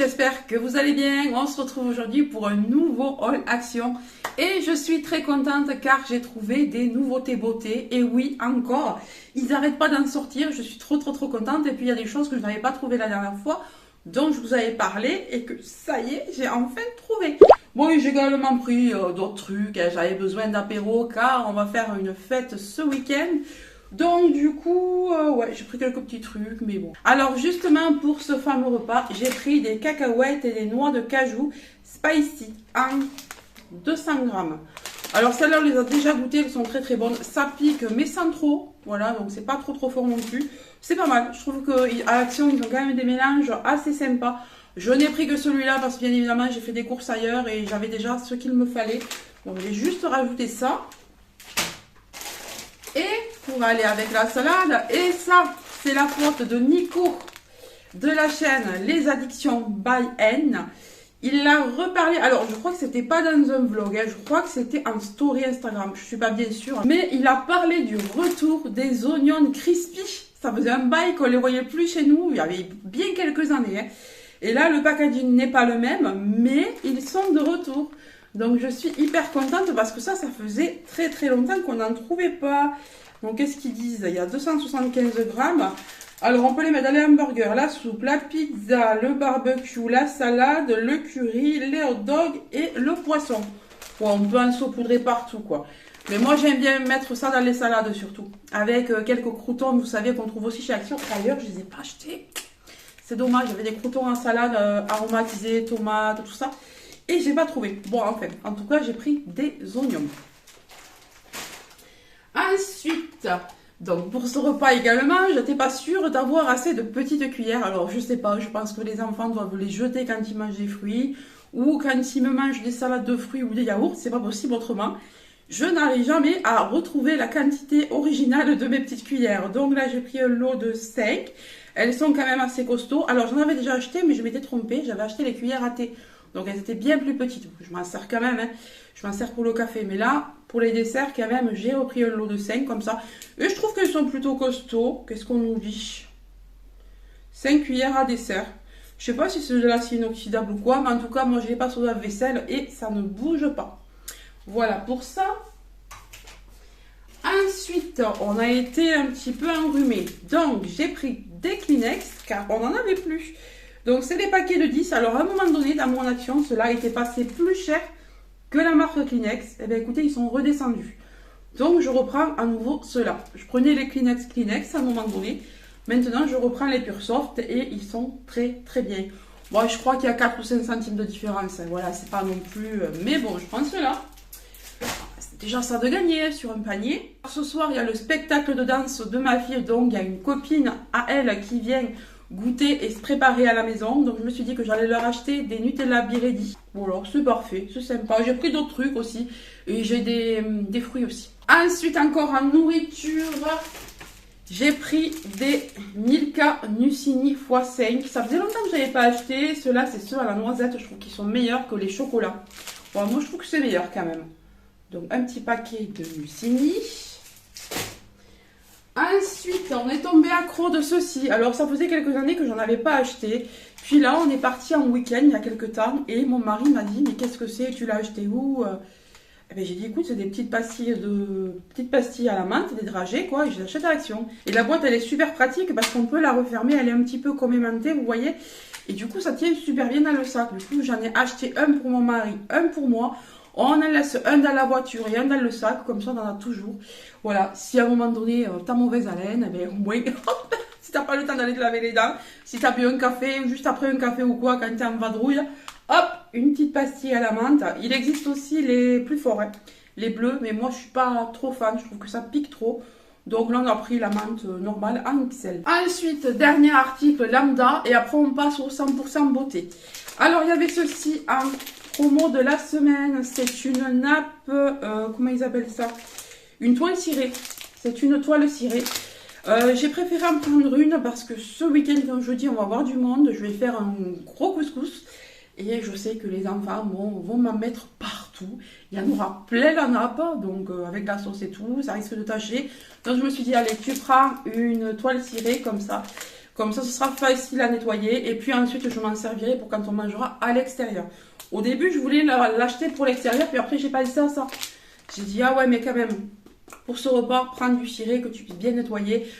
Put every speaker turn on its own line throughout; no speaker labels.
j'espère que vous allez bien. On se retrouve aujourd'hui pour un nouveau haul action. Et je suis très contente car j'ai trouvé des nouveautés beauté. Et oui, encore, ils n'arrêtent pas d'en sortir. Je suis trop contente. Et puis il y a des choses que je n'avais pas trouvées la dernière fois, dont je vous avais parlé et que ça y est, j'ai enfin trouvé. Bon, j'ai également pris d'autres trucs. J'avais besoin d'apéro car on va faire une fête ce week-end. Donc du coup, ouais, j'ai pris quelques petits trucs, mais bon. Alors justement, pour ce fameux repas, j'ai pris des cacahuètes et des noix de cajou spicy en 200 grammes. Alors celles-là, on les a déjà goûtées, elles sont très bonnes. Ça pique, mais sans trop. Voilà, donc c'est pas trop fort non plus. C'est pas mal. Je trouve qu'à l'action, ils ont quand même des mélanges assez sympas. Je n'ai pris que celui-là parce que bien évidemment, j'ai fait des courses ailleurs et j'avais déjà ce qu'il me fallait. Donc j'ai juste rajouté ça. Et pour aller avec la salade, et ça, c'est la faute de Nico de la chaîne Les Addictions by N. Il l'a reparlé, alors je crois que c'était pas dans un vlog, hein, je crois que c'était en story Instagram, je suis pas bien sûre. Mais il a parlé du retour des oignons crispy. Ça faisait un bail qu'on les voyait plus chez nous, il y avait bien quelques années. Hein. Et là, le packaging n'est pas le même, mais ils sont de retour. Donc je suis hyper contente parce que ça faisait très longtemps qu'on n'en trouvait pas. Donc qu'est-ce qu'ils disent? Il y a 275 grammes. Alors on peut les mettre dans les hamburgers, la soupe, la pizza, le barbecue, la salade, le curry, les hot dogs et le poisson. Bon, on peut en saupoudrer partout quoi. Mais moi j'aime bien mettre ça dans les salades surtout. Avec quelques croutons, vous savez, qu'on trouve aussi chez Action. D'ailleurs, je ne les ai pas achetés. C'est dommage, j'avais des croutons en salade aromatisés, tomates, tout ça. Et j'ai pas trouvé. Bon, enfin, en tout cas, j'ai pris des oignons. Ensuite, donc pour ce repas également, je n'étais pas sûre d'avoir assez de petites cuillères. Alors, je sais pas, je pense que les enfants doivent les jeter quand ils mangent des fruits ou quand ils me mangent des salades de fruits ou des yaourts. C'est pas possible autrement. Je n'arrive jamais à retrouver la quantité originale de mes petites cuillères. Donc là, j'ai pris un lot de 5. Elles sont quand même assez costauds. Alors, j'en avais déjà acheté, mais je m'étais trompée. J'avais acheté les cuillères à thé. Donc elles étaient bien plus petites. Je m'en sers quand même, hein. Je m'en sers pour le café. Mais là, pour les desserts, quand même, j'ai repris un lot de 5 comme ça. Et je trouve qu'elles sont plutôt costauds. Qu'est-ce qu'on nous dit? 5 cuillères à dessert. Je sais pas si c'est de l'acier inoxydable ou quoi. Mais en tout cas, moi, je les passe au lave-vaisselle et ça ne bouge pas. Voilà pour ça. Ensuite, on a été un petit peu enrhumé. Donc, j'ai pris des Kleenex car on n'en avait plus. Donc, c'est des paquets de 10. Alors, à un moment donné, dans mon action, cela était passé plus cher que la marque Kleenex. Eh bien, écoutez, ils sont redescendus. Donc, je reprends à nouveau ceux-là. Je prenais les Kleenex à un moment donné. Maintenant, je reprends les Pure Soft et ils sont très bien. Bon, je crois qu'il y a 4 ou 5 centimes de différence. Voilà, c'est pas non plus... Mais bon, je prends ceux-là. C'est déjà ça de gagner sur un panier. Ce soir, il y a le spectacle de danse de ma fille. Donc, il y a une copine à elle qui vient goûter et se préparer à la maison. Donc je me suis dit que j'allais leur acheter des Nutella Biredi. Bon alors c'est parfait, c'est sympa. J'ai pris d'autres trucs aussi. Et j'ai des fruits aussi. Ensuite encore en nourriture, j'ai pris des Milka Nucini x5. Ça faisait longtemps que je n'avais pas acheté. Ceux-là c'est ceux à la noisette. Je trouve qu'ils sont meilleurs que les chocolats. Bon moi je trouve que c'est meilleur quand même. Donc un petit paquet de Nucini. Ensuite, on est tombé accro de ceci. Alors, ça faisait quelques années que j'en avais pas acheté. Puis là, on est parti en week-end il y a quelques temps. Et mon mari m'a dit, mais qu'est-ce que c'est? Tu l'as acheté où? Eh bien, j'ai dit, écoute, c'est des petites pastilles à la menthe, des dragées, quoi. Et je les achète à Action. Et la boîte, elle est super pratique parce qu'on peut la refermer. Elle est un petit peu comme aimantée, vous voyez. Et du coup, ça tient super bien dans le sac. Du coup, j'en ai acheté un pour mon mari, un pour moi. On en laisse un dans la voiture et un dans le sac, comme ça on en a toujours. Voilà, si à un moment donné t'as mauvaise haleine, eh bien au moins, si t'as pas le temps d'aller te laver les dents, si t'as bu un café, ou juste après un café ou quoi, quand t'es en vadrouille, hop, une petite pastille à la menthe. Il existe aussi les plus forts, hein, les bleus, mais moi je suis pas trop fan, je trouve que ça pique trop. Donc là on a pris la menthe normale en XL. Ensuite, dernier article lambda, et après on passe au 100% beauté. Alors il y avait ceci en promo de la semaine, c'est une nappe, comment ils appellent ça? Une toile cirée. C'est une toile cirée. J'ai préféré en prendre une parce que ce week-end, comme je dis, on va avoir du monde. Je vais faire un gros couscous. Et je sais que les enfants vont m'en mettre partout. Il y en aura plein la nappe, donc avec la sauce et tout, ça risque de tacher. Donc je me suis dit, allez, tu prends une toile cirée comme ça. Comme ça, ce sera facile à nettoyer. Et puis ensuite, je m'en servirai pour quand on mangera à l'extérieur. Au début, je voulais l'acheter pour l'extérieur, puis après, j'ai pensé à ça. J'ai dit, ah ouais, mais quand même, pour ce repas, prendre du ciré, que tu puisses bien nettoyer,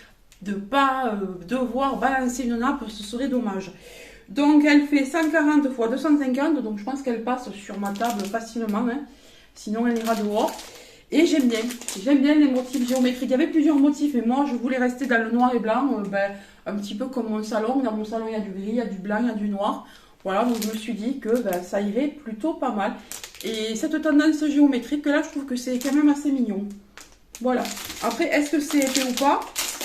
de pas devoir balancer une nappe, ce serait dommage. Donc, elle fait 140 x 250, donc je pense qu'elle passe sur ma table facilement. Hein. Sinon, elle ira dehors. Et j'aime bien les motifs géométriques. Il y avait plusieurs motifs, mais moi, je voulais rester dans le noir et blanc, un petit peu comme mon salon. Dans mon salon, il y a du gris, il y a du blanc, il y a du noir. Voilà, donc je me suis dit que ça irait plutôt pas mal. Et cette tendance géométrique, là, je trouve que c'est quand même assez mignon. Voilà. Après, est-ce que c'est épais ou pas?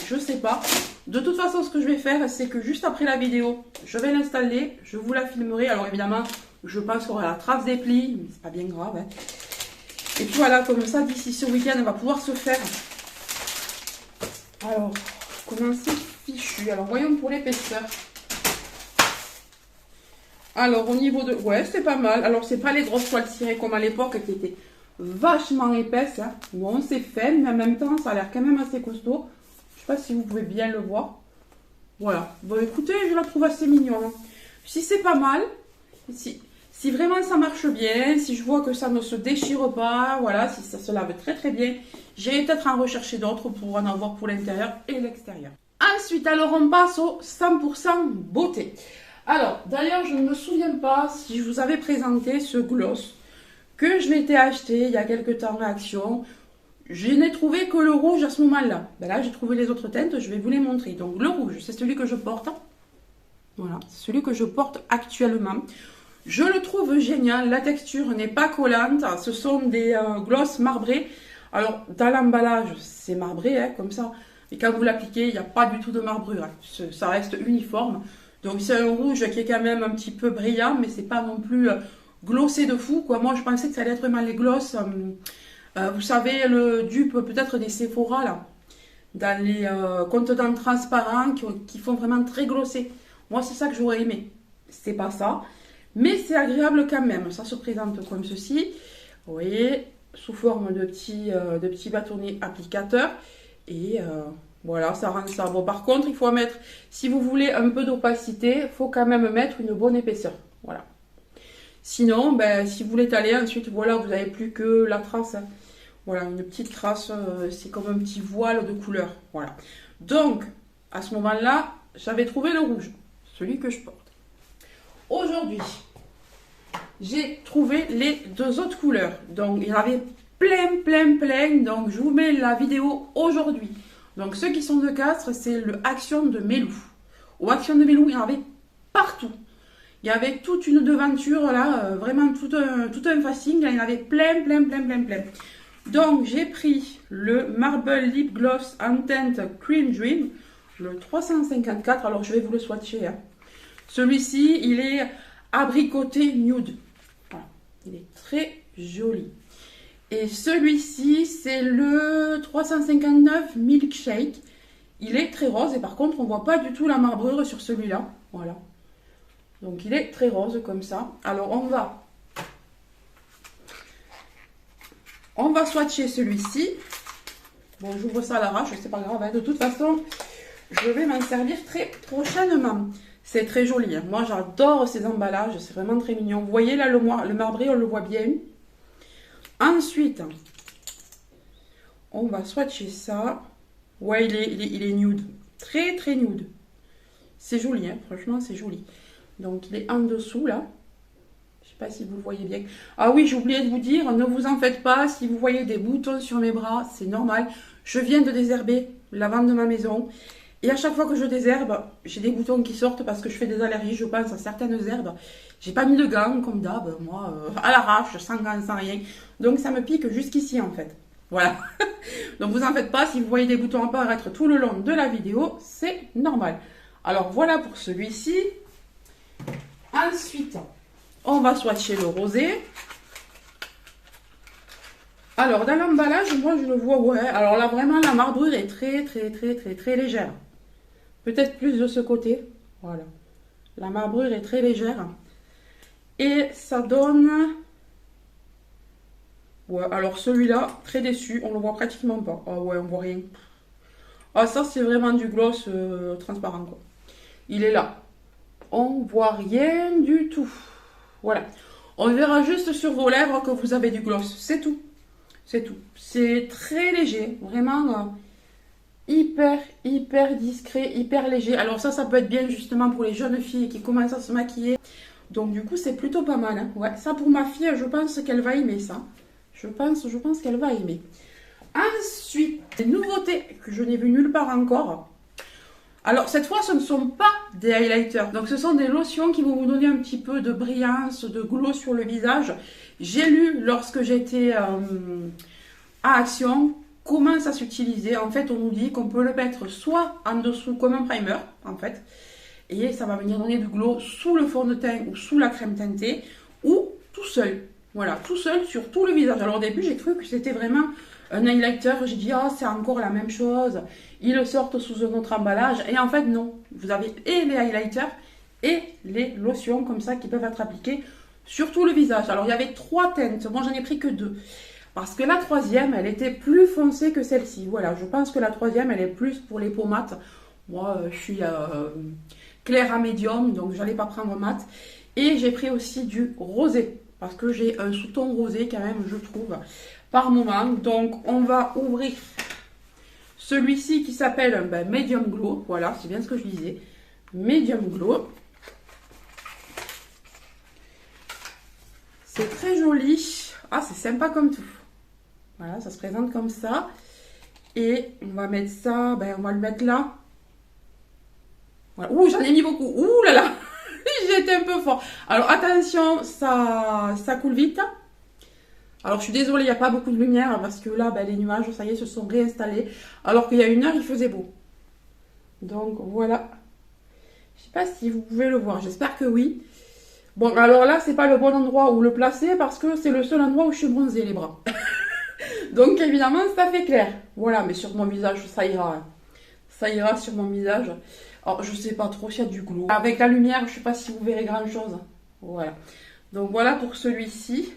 Je sais pas. De toute façon, ce que je vais faire, c'est que juste après la vidéo, je vais l'installer, je vous la filmerai. Alors évidemment, je pense qu'il y aura la trace des plis, mais c'est pas bien grave. Hein. Et puis voilà, comme ça, d'ici ce week-end, elle va pouvoir se faire. Alors, comment c'est fichu? Alors, voyons pour l'épaisseur. Alors, au niveau de... Ouais, c'est pas mal. Alors, c'est pas les grosses toiles cirées comme à l'époque qui étaient vachement épaisses. Hein. Bon, c'est fait, mais en même temps, ça a l'air quand même assez costaud. Je sais pas si vous pouvez bien le voir. Voilà. Bon, écoutez, je la trouve assez mignonne. Si c'est pas mal, si vraiment ça marche bien, si je vois que ça ne se déchire pas, voilà, si ça se lave très très bien, j'irai peut-être en rechercher d'autres pour en avoir pour l'intérieur et l'extérieur. Ensuite, alors on passe au 100% beauté. Alors, d'ailleurs, je ne me souviens pas si je vous avais présenté ce gloss que je m'étais acheté il y a quelques temps à Action. Je n'ai trouvé que le rouge à ce moment-là. Ben là, j'ai trouvé les autres teintes, je vais vous les montrer. Donc, le rouge, c'est celui que je porte. Voilà, c'est celui que je porte actuellement. Je le trouve génial, la texture n'est pas collante. Ce sont des gloss marbrés. Alors, dans l'emballage, c'est marbré, hein, comme ça. Et quand vous l'appliquez, il n'y a pas du tout de marbrure. Hein. Ça reste uniforme. Donc c'est un rouge qui est quand même un petit peu brillant, mais c'est pas non plus glossé de fou, quoi. Moi, je pensais que ça allait être vraiment les gloss, vous savez, le dupe peut-être des Sephora, là, dans les contenants transparents qui font vraiment très glossé. Moi, c'est ça que j'aurais aimé. C'est pas ça, mais c'est agréable quand même. Ça se présente comme ceci, vous voyez, sous forme de petits bâtonnets applicateurs, et... voilà, ça rend ça. Bon, par contre, il faut mettre, si vous voulez un peu d'opacité, il faut quand même mettre une bonne épaisseur. Voilà. Sinon, si vous l'étalez, ensuite, voilà, vous n'avez plus que la trace. Hein. Voilà, une petite trace, c'est comme un petit voile de couleur. Voilà. Donc, à ce moment-là, j'avais trouvé le rouge, celui que je porte. Aujourd'hui, j'ai trouvé les deux autres couleurs. Donc, il y en avait plein. Donc, je vous mets la vidéo aujourd'hui. Donc, ceux qui sont de Castres, c'est le Action de Melou. Au Action de Melou, il y en avait partout. Il y avait toute une devanture, là, vraiment tout un facing. Là, il y en avait plein. Donc, j'ai pris le Marble Lip Gloss en teinte Cream Dream, le 354. Alors, je vais vous le swatcher. Hein. Celui-ci, il est abricoté nude. Voilà. Il est très joli. Et celui-ci, c'est le 359 Milkshake. Il est très rose et par contre, on ne voit pas du tout la marbrure sur celui-là. Voilà. Donc, il est très rose comme ça. Alors, on va swatcher celui-ci. Bon, j'ouvre ça à l'arrache, c'est pas grave. Hein. De toute façon, je vais m'en servir très prochainement. C'est très joli. Hein. Moi, j'adore ces emballages. C'est vraiment très mignon. Vous voyez là, le marbré, on le voit bien. Ensuite, on va swatcher ça. Ouais, il est nude. Très nude. C'est joli, hein. Franchement, c'est joli. Donc, il est en dessous, là. Je sais pas si vous le voyez bien. Ah oui, j'ai oublié de vous dire, ne vous en faites pas. Si vous voyez des boutons sur mes bras, c'est normal. Je viens de désherber l'avant de ma maison. Et à chaque fois que je désherbe, j'ai des boutons qui sortent parce que je fais des allergies, je pense, à certaines herbes. J'ai pas mis de gants, comme d'hab, moi, à l'arrache, sans gants, sans rien. Donc, ça me pique jusqu'ici, en fait. Voilà. Donc, vous en faites pas. Si vous voyez des boutons apparaître tout le long de la vidéo, c'est normal. Alors, voilà pour celui-ci. Ensuite, on va swatcher le rosé. Alors, dans l'emballage, moi, je le vois, ouais. Alors là, vraiment, la marbrure est très légère. Peut-être plus de ce côté. Voilà. La marbrure est très légère. Et ça donne... Ouais, alors celui-là, très déçu. On le voit pratiquement pas. Ah ouais, on voit rien. Ah, ça, c'est vraiment du gloss transparent, quoi. il est là. On voit rien du tout. Voilà. On verra juste sur vos lèvres que vous avez du gloss. C'est tout. C'est tout. C'est très léger. Vraiment hyper discret, hyper léger. Alors ça peut être bien justement pour les jeunes filles qui commencent à se maquiller. Donc du coup, c'est plutôt pas mal. Hein. Ouais, ça pour ma fille, je pense qu'elle va aimer ça. Je pense qu'elle va aimer. Ensuite, des nouveautés que je n'ai vues nulle part encore. Alors, cette fois, ce ne sont pas des highlighters. Donc, ce sont des lotions qui vont vous donner un petit peu de brillance, de glow sur le visage. J'ai lu, lorsque j'étais à Action, comment ça s'utilisait. En fait, on nous dit qu'on peut le mettre soit en dessous comme un primer, en fait. Et ça va venir donner du glow sous le fond de teint ou sous la crème teintée. Ou tout seul. Voilà, tout seul sur tout le visage. Alors, au début, j'ai cru que c'était vraiment un highlighter. J'ai dit, oh, c'est encore la même chose. Ils le sortent sous un autre emballage. Et en fait, non. Vous avez et les highlighters et les lotions comme ça qui peuvent être appliquées sur tout le visage. Alors, il y avait 3 teintes. Moi, j'en ai pris que 2. Parce que la 3e, elle était plus foncée que celle-ci. Voilà, je pense que la 3e, elle est plus pour les peaux mates. Moi, je suis claire à médium, donc je n'allais pas prendre mat. Et j'ai pris aussi du rosé. Parce que j'ai un sous-ton rosé quand même, je trouve, par moment. Donc, on va ouvrir celui-ci qui s'appelle Medium Glow. Voilà, c'est bien ce que je disais. Medium Glow. C'est très joli. Ah, c'est sympa comme tout. Voilà, ça se présente comme ça. Et on va mettre ça, on va le mettre là. Voilà. Ouh, j'en ai mis beaucoup. Ouh là là, j'ai été un peu fort. Alors, attention, ça coule vite. Alors, je suis désolée, il n'y a pas beaucoup de lumière parce que là, les nuages, ça y est, se sont réinstallés. Alors qu'il y a 1 heure, il faisait beau. Donc, voilà. Je ne sais pas si vous pouvez le voir. J'espère que oui. Bon, alors là, c'est pas le bon endroit où le placer parce que c'est le seul endroit où je suis bronzée, les bras. Donc, évidemment, ça fait clair. Voilà, mais sur mon visage, ça ira. Hein. Ça ira sur mon visage. Alors, je sais pas trop s'il y a du glow. Avec la lumière, je sais pas si vous verrez grand-chose. Voilà. Donc, voilà pour celui-ci.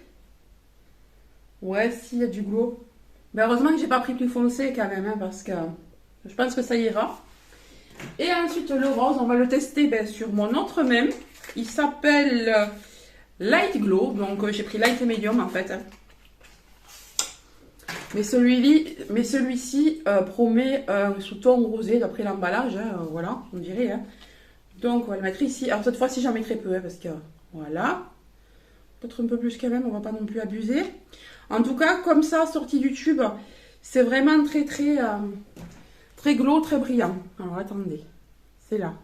Ouais, s'il y a du glow. Mais heureusement que j'ai pas pris plus foncé quand même, hein, parce que je pense que ça ira. Et ensuite, le rose, on va le tester sur mon autre même. Il s'appelle Light Glow. Donc, j'ai pris Light et Medium en fait. Hein. Mais celui-ci promet un sous-ton rosé d'après l'emballage. Hein, voilà, on dirait. Hein. Donc, on va le mettre ici. Alors, cette fois-ci, j'en mettrai peu. Hein, parce que, voilà. Peut-être un peu plus quand même. On va pas non plus abuser. En tout cas, comme ça, sorti du tube, c'est vraiment très glow, très brillant. Alors, attendez. C'est là.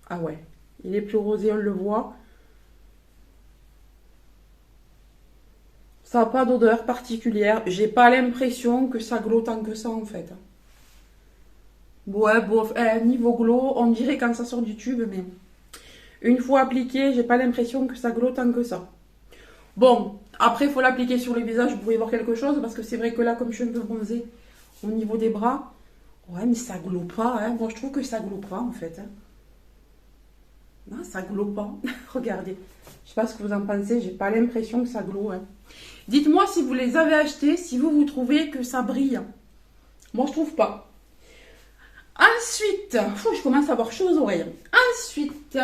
Ah ouais. Il est plus rosé, on le voit. Ça n'a pas d'odeur particulière. J'ai pas l'impression que ça glow tant que ça, en fait. Ouais, bof. Niveau glow, on dirait quand ça sort du tube, mais une fois appliqué, j'ai pas l'impression que ça glow tant que ça. Bon, après, il faut l'appliquer sur le visage, vous pouvez voir quelque chose, parce que c'est vrai que là, comme je suis un peu bronzée au niveau des bras, ouais, mais ça glow pas, hein. Moi, je trouve que ça glow pas, en fait. Hein. Non, ça glow pas. Regardez. Je sais pas ce que vous en pensez, j'ai pas l'impression que ça glow. Hein. Dites-moi si vous les avez achetés, si vous trouvez que ça brille. Moi, je trouve pas. Ensuite, je commence à avoir chaud aux oreilles. Ensuite,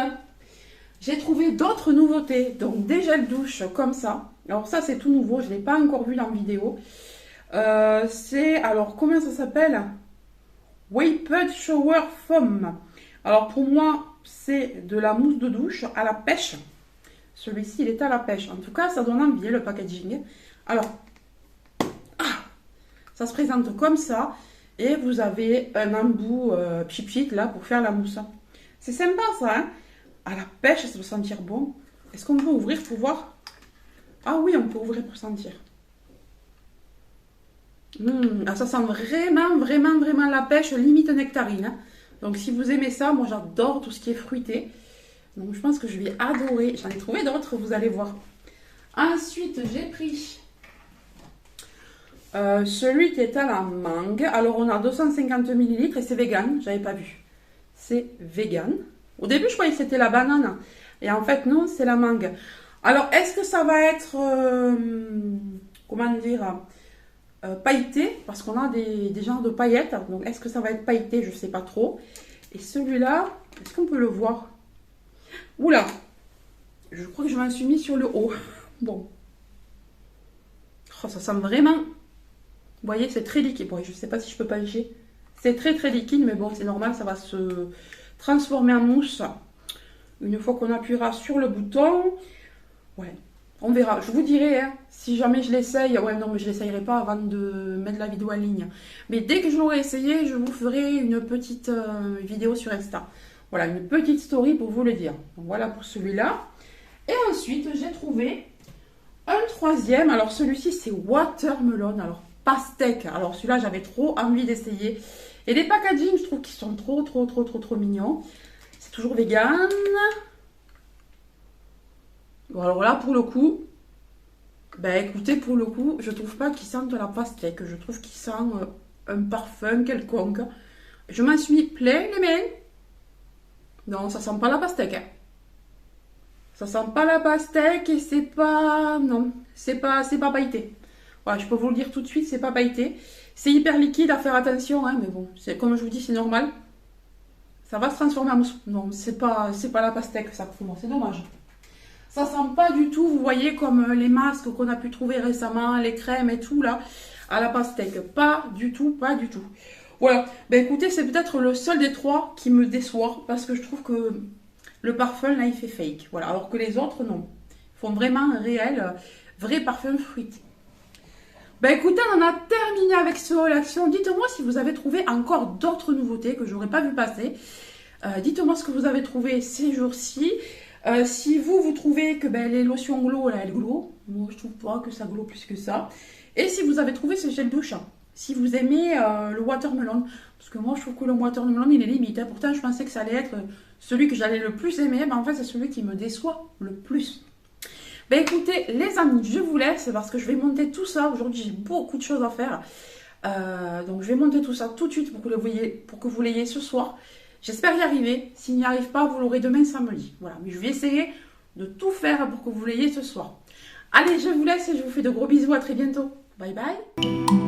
j'ai trouvé d'autres nouveautés. Donc, des gels douche comme ça. Alors, ça, c'est tout nouveau. Je ne l'ai pas encore vu dans la vidéo. Alors, comment ça s'appelle? Vapid Shower Foam. Alors, pour moi, c'est de la mousse de douche à la pêche. Celui-ci, il est à la pêche. En tout cas, ça donne envie, le packaging. Alors, ça se présente comme ça. Et vous avez un embout pipit là pour faire la mousse. C'est sympa ça, hein? À la pêche, ça doit sentir bon. Est-ce qu'on peut ouvrir pour voir? Ah oui, on peut ouvrir pour sentir. Ça sent vraiment la pêche, limite nectarine. Hein. Donc si vous aimez ça, moi j'adore tout ce qui est fruité. Donc je pense que je vais adorer. J'en ai trouvé d'autres, vous allez voir. Ensuite, j'ai pris celui qui est à la mangue. Alors on a 250 ml et c'est vegan, j'avais pas vu. C'est vegan. Au début, je croyais que c'était la banane. Et en fait, non, c'est la mangue. Alors, est-ce que ça va être, comment dire, pailleté? Parce qu'on a des genres de paillettes. Donc, est-ce que ça va être pailleté? Je ne sais pas trop. Et celui-là, est-ce qu'on peut le voir? Oula, je crois que je m'en suis mis sur le haut. Bon. Oh, ça sent vraiment... Vous voyez, c'est très liquide. Bon, je ne sais pas si je peux pas lécher. C'est très très liquide, mais bon, c'est normal, ça va se transformer en mousse une fois qu'on appuiera sur le bouton. Ouais, on verra. Je vous dirai, hein, si jamais je l'essaye. Ouais, non, mais je ne l'essayerai pas avant de mettre la vidéo en ligne. Mais dès que je l'aurai essayé, je vous ferai une petite vidéo sur Insta. Voilà, une petite story pour vous le dire. Donc, voilà pour celui-là. Et ensuite, j'ai trouvé un troisième. Alors, celui-ci, c'est Watermelon. Alors, pastèque. Alors, celui-là, j'avais trop envie d'essayer. Et les packaging, je trouve qu'ils sont trop mignons. C'est toujours vegan. Bon, alors là, pour le coup, ben écoutez, pour le coup, je trouve pas qu'ils sentent de la pastèque. Je trouve qu'ils sentent un parfum quelconque. Je m'en suis plein les mains. Non, ça sent pas la pastèque. Hein. Ça sent pas la pastèque et c'est pas... Non, c'est pas pailleté. Voilà, je peux vous le dire tout de suite, c'est pas pailleté. C'est hyper liquide, à faire attention, hein, mais bon, comme je vous dis, c'est normal. Ça va se transformer en mousse. Non, c'est pas la pastèque, ça, pour moi, c'est dommage. Ça sent pas du tout, vous voyez, comme les masques qu'on a pu trouver récemment, les crèmes et tout, là, à la pastèque. Pas du tout, pas du tout. Voilà, ben écoutez, c'est peut-être le seul des trois qui me déçoit, parce que je trouve que le parfum, là, il fait fake. Voilà, alors que les autres, non. Ils font vraiment un réel, vrai parfum fruité. Ben écoutez, on en a terminé avec ce haul action. Dites-moi si vous avez trouvé encore d'autres nouveautés que je n'aurais pas vu passer. Dites-moi ce que vous avez trouvé ces jours-ci. Si vous trouvez que les lotions glow, là, elles glow. Moi, je trouve pas que ça glow plus que ça. Et si vous avez trouvé ce gel douche. Si vous aimez le watermelon. Parce que moi, je trouve que le watermelon, il est limite. Hein. Pourtant, je pensais que ça allait être celui que j'allais le plus aimer. Mais en fait, c'est celui qui me déçoit le plus. Ben écoutez, les amis, je vous laisse parce que je vais monter tout ça. Aujourd'hui, j'ai beaucoup de choses à faire. Donc, je vais monter tout ça tout de suite pour que vous l'ayez ce soir. J'espère y arriver. S'il n'y arrive pas, vous l'aurez demain samedi. Voilà, mais je vais essayer de tout faire pour que vous l'ayez ce soir. Allez, je vous laisse et je vous fais de gros bisous. À très bientôt. Bye bye.